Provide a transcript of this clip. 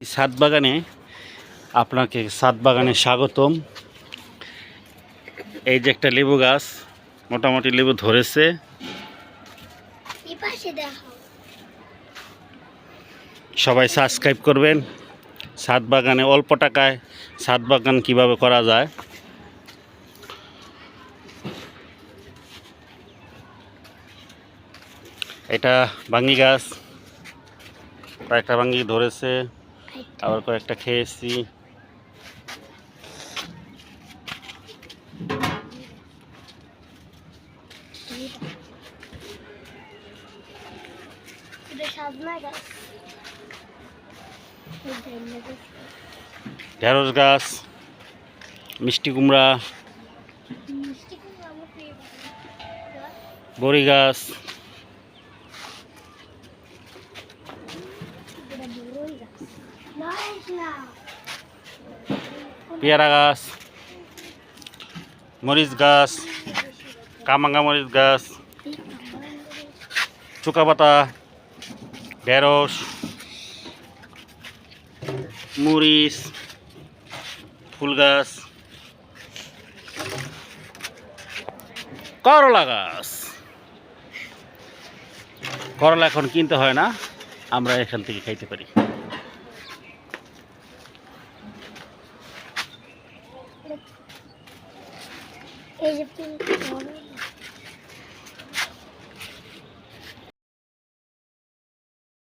ছাদ বাগানে আপনাকে ছাদ বাগানে স্বাগতম। এই যে একটা লেবু গাছ, মোটামুটি লেবু ধরেছে। সবাই সাবস্ক্রাইব করবেন। ছাদ বাগানে অল্প টাকায় ছাদ বাগান কিভাবে করা যায়। এটা বাঙ্গি গাছ, কয়েকটা বাঙ্গি ধরেছে, আবার কয়েকটা খেয়েছি। ঢেঁড়স গাছ, মিষ্টি কুমড়া, বড়ি গাছ, পেয়ারা গাছ, মরিচ গাছ, কামাঙ্গা মরিচ গাছ, চুকা পাতা, ঢেঁড়স, মরিচ, ফুল গাছ, করলা গাছ। করলা এখন কিনতে হয় না, আমরা এখান থেকে খাইতে পারি। এই যে